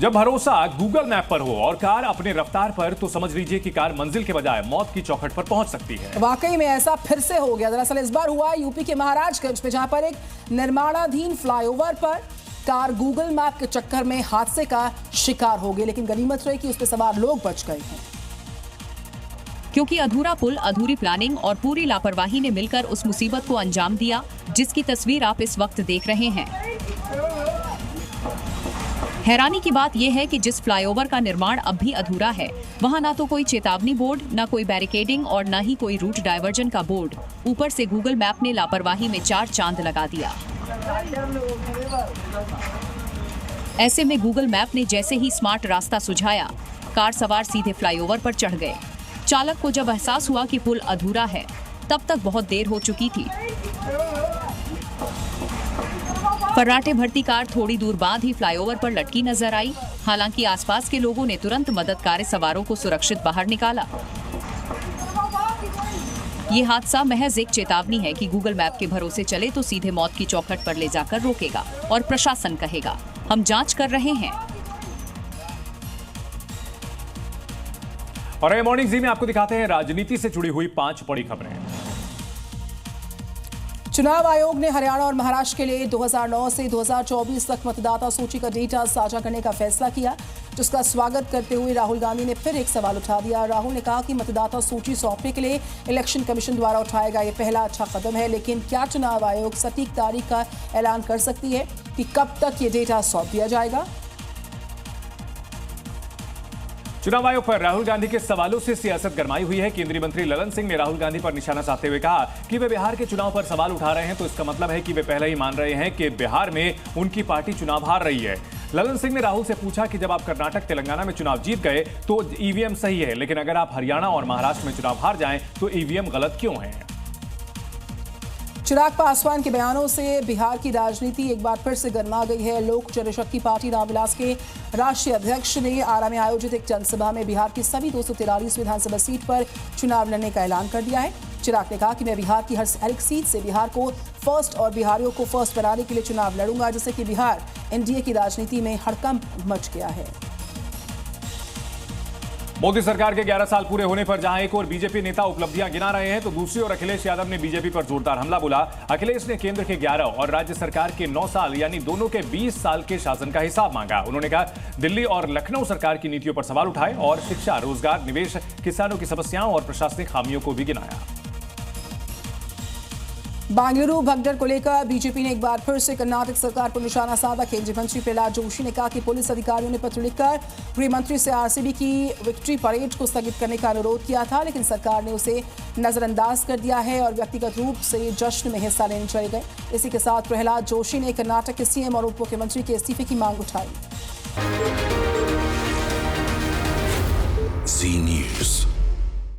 जब भरोसा Google map पर हो और कार अपने रफ्तार पर, तो समझ लीजिए कि कार मंजिल के बजाय मौत की चौखट पर पहुंच सकती है। वाकई में ऐसा फिर से हो गया। दरअसल इस बार हुआ यूपी के महाराजगंज में, जहां पर एक निर्माणाधीन फ्लाईओवर पर कार गूगल मैप के चक्कर में हादसे का शिकार हो गई, लेकिन गनीमत रही कि उस पर सवार लोग बच गए हैं। क्योंकि अधूरा पुल, अधूरी प्लानिंग और पूरी लापरवाही ने मिलकर उस मुसीबत को अंजाम दिया, जिसकी तस्वीर आप इस वक्त देख रहे हैं। हैरानी की बात यह है कि जिस फ्लाईओवर का निर्माण अब भी अधूरा है, वहां ना तो कोई चेतावनी बोर्ड, ना कोई बैरिकेडिंग और ना ही कोई रूट डायवर्जन का बोर्ड। ऊपर से गूगल मैप ने लापरवाही में 4 चांद लगा दिया। ऐसे में गूगल मैप ने जैसे ही स्मार्ट रास्ता सुझाया, कार सवार सीधे फ्लाईओवर पर चढ़ गए। चालक को जब एहसास हुआ कि पुल अधूरा है, तब तक बहुत देर हो चुकी थी। फर्राटे भरती कार थोड़ी दूर बाद ही फ्लाईओवर पर लटकी नजर आई। हालांकि आसपास के लोगों ने तुरंत मददगार सवारों को सुरक्षित बाहर निकाला। ये हादसा महज एक चेतावनी है कि गूगल मैप के भरोसे चले तो सीधे मौत की चौखट पर ले जाकर रोकेगा और प्रशासन कहेगा, हम जांच कर रहे हैं। और मॉर्निंग जी में आपको दिखाते हैं राजनीति से जुड़ी हुई 5 बड़ी खबरें। चुनाव आयोग ने हरियाणा और महाराष्ट्र के लिए 2009 से 2024 तक मतदाता सूची का डेटा साझा करने का फैसला किया, जिसका स्वागत करते हुए राहुल गांधी ने फिर एक सवाल उठा दिया। राहुल ने कहा कि मतदाता सूची सौंपने के लिए इलेक्शन कमीशन द्वारा उठाया गया ये पहला अच्छा कदम है, लेकिन क्या चुनाव आयोग सटीक तारीख का ऐलान कर सकती है कि कब तक ये डेटा सौंप दिया जाएगा? चुनाव आयोग पर राहुल गांधी के सवालों से सियासत गरमाई हुई है। केंद्रीय मंत्री ललन सिंह ने राहुल गांधी पर निशाना साधते हुए कहा कि वे बिहार के चुनाव पर सवाल उठा रहे हैं, तो इसका मतलब है कि वे पहले ही मान रहे हैं कि बिहार में उनकी पार्टी चुनाव हार रही है। ललन सिंह ने राहुल से पूछा कि जब आप कर्नाटक, तेलंगाना में चुनाव जीत गए तो ईवीएम सही है, लेकिन अगर आप हरियाणा और महाराष्ट्र में चुनाव हार जाएं तो ईवीएम गलत क्यों है? चिराग पासवान के बयानों से बिहार की राजनीति एक बार फिर से गरमा गई है। लोक जनशक्ति पार्टी रामविलास के राष्ट्रीय अध्यक्ष ने आरा में आयोजित एक जनसभा में बिहार की सभी 243 विधानसभा सीट पर चुनाव लड़ने का ऐलान कर दिया है। चिराग ने कहा कि मैं बिहार की हर एक सीट से बिहार को फर्स्ट और बिहारियों को फर्स्ट बनाने के लिए चुनाव लड़ूंगा, जिससे कि बिहार एनडीए की राजनीति में हड़कंप मच गया है। मोदी सरकार के 11 साल पूरे होने पर जहां एक और बीजेपी नेता उपलब्धियां गिना रहे हैं, तो दूसरी ओर अखिलेश यादव ने बीजेपी पर जोरदार हमला बोला। अखिलेश ने केंद्र के 11 और राज्य सरकार के 9 साल यानी दोनों के 20 साल के शासन का हिसाब मांगा। उन्होंने कहा दिल्ली और लखनऊ सरकार की नीतियों पर सवाल उठाए और शिक्षा, रोजगार, निवेश, किसानों की समस्याओं और प्रशासनिक खामियों को भी गिनाया। बेंगलुरु भगदड़ को लेकर बीजेपी ने एक बार फिर से कर्नाटक सरकार पर निशाना साधा। केंद्रीय मंत्री प्रहलाद जोशी ने कहा कि पुलिस अधिकारियों ने पत्र लिखकर गृह मंत्री से आरसीबी की विक्ट्री परेड को स्थगित करने का अनुरोध किया था, लेकिन सरकार ने उसे नजरअंदाज कर दिया है और व्यक्तिगत रूप से जश्न में हिस्सा लेने चले गए। इसी के साथ प्रहलाद जोशी ने कर्नाटक के सीएम और उप मुख्यमंत्री के इस्तीफे की मांग उठाई। जी न्यूज़।